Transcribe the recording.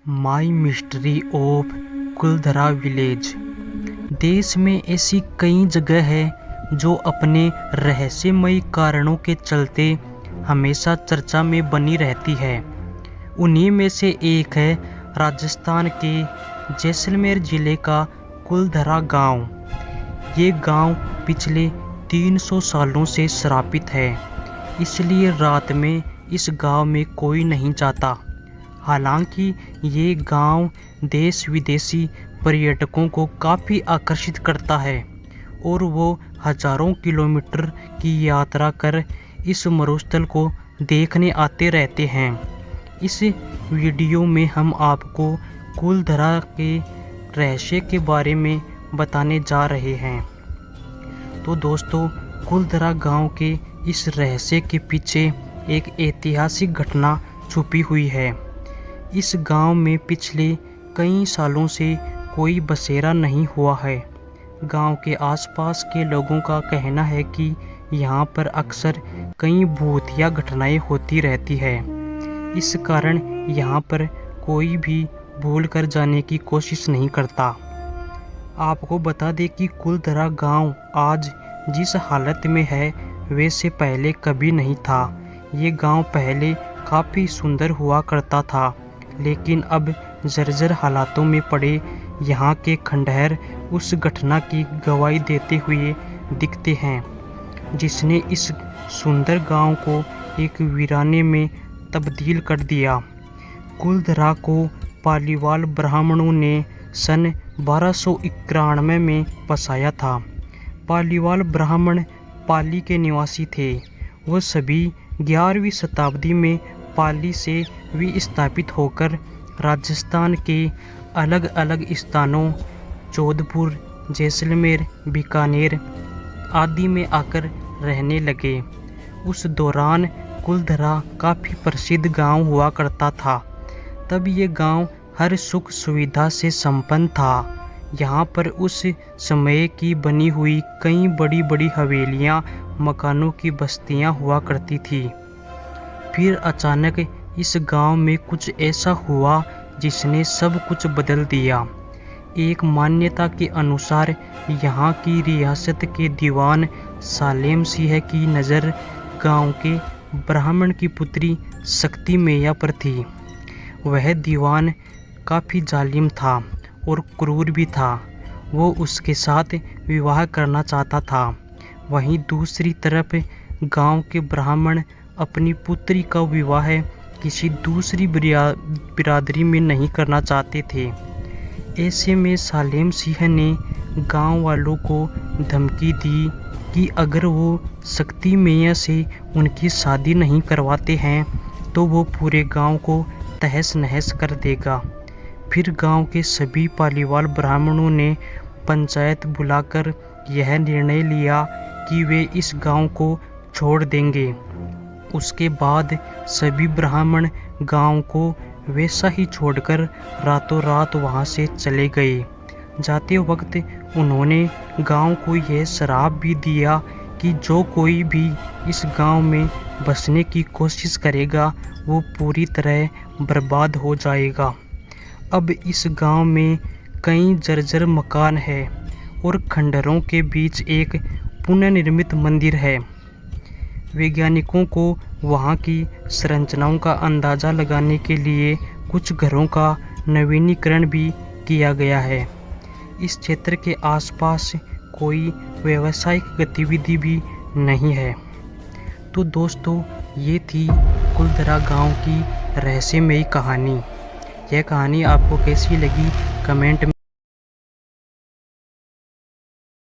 My mystery of Kuldhara village. देश में ऐसी कई जगह है जो अपने रहस्यमयी कारणों के चलते हमेशा चर्चा में बनी रहती है। उन्हीं में से एक है राजस्थान के जैसलमेर जिले का कुलधरा गांव। ये गांव पिछले 300 सालों से श्रापित है, इसलिए रात में इस गांव में कोई नहीं जाता। हालांकि ये गांव देश विदेशी पर्यटकों को काफ़ी आकर्षित करता है और वो हजारों किलोमीटर की यात्रा कर इस मरुस्थल को देखने आते रहते हैं। इस वीडियो में हम आपको कुलधरा के रहस्य के बारे में बताने जा रहे हैं। तो दोस्तों, कुलधरा गांव के इस रहस्य के पीछे एक ऐतिहासिक घटना छुपी हुई है। इस गांव में पिछले कई सालों से कोई बसेरा नहीं हुआ है। गांव के आसपास के लोगों का कहना है कि यहाँ पर अक्सर कई भूतिया घटनाएं होती रहती है। इस कारण यहाँ पर कोई भी भूल कर जाने की कोशिश नहीं करता। आपको बता दें कि कुलधरा गांव आज जिस हालत में है वैसे पहले कभी नहीं था। ये गांव पहले काफ़ी सुंदर हुआ करता था, लेकिन अब जर्जर हालातों में पड़े यहाँ के खंडहर उस घटना की गवाही देते हुए दिखते हैं, जिसने इस सुंदर गांव को एक वीराने में तब्दील कर दिया। कुलधरा को पालीवाल ब्राह्मणों ने सन 1291 में बसाया था। पालीवाल ब्राह्मण पाली के निवासी थे। वो सभी 11वीं शताब्दी में पाली से विस्थापित होकर राजस्थान के अलग अलग स्थानों जोधपुर, जैसलमेर, बीकानेर आदि में आकर रहने लगे। उस दौरान कुलधरा काफ़ी प्रसिद्ध गांव हुआ करता था। तब ये गांव हर सुख सुविधा से संपन्न था। यहाँ पर उस समय की बनी हुई कई बड़ी बड़ी हवेलियाँ, मकानों की बस्तियाँ हुआ करती थी। फिर अचानक इस गांव में कुछ ऐसा हुआ जिसने सब कुछ बदल दिया। एक मान्यता के अनुसार यहाँ की रियासत के दीवान सालेम सिंह की नज़र गांव के ब्राह्मण की पुत्री शक्ति मैया पर थी। वह दीवान काफ़ी जालिम था और क्रूर भी था। वो उसके साथ विवाह करना चाहता था। वहीं दूसरी तरफ गांव के ब्राह्मण अपनी पुत्री का विवाह किसी दूसरी बिरादरी में नहीं करना चाहते थे। ऐसे में सालेम सिंह ने गांव वालों को धमकी दी कि अगर वो शक्ति मैया से उनकी शादी नहीं करवाते हैं तो वो पूरे गांव को तहस नहस कर देगा। फिर गांव के सभी पालीवाल ब्राह्मणों ने पंचायत बुलाकर यह निर्णय लिया कि वे इस गांव को छोड़ देंगे। उसके बाद सभी ब्राह्मण गांव को वैसा ही छोड़कर रातों रात वहां से चले गए। जाते वक्त उन्होंने गांव को यह श्राप भी दिया कि जो कोई भी इस गांव में बसने की कोशिश करेगा वो पूरी तरह बर्बाद हो जाएगा। अब इस गांव में कई जर्जर मकान है और खंडहरों के बीच एक पुनर्निर्मित मंदिर है। वैज्ञानिकों को वहां की संरचनाओं का अंदाज़ा लगाने के लिए कुछ घरों का नवीनीकरण भी किया गया है। इस क्षेत्र के आसपास कोई व्यावसायिक गतिविधि भी नहीं है। तो दोस्तों, ये थी कुलधरा गांव की रहस्यमयी कहानी। यह कहानी आपको कैसी लगी कमेंट में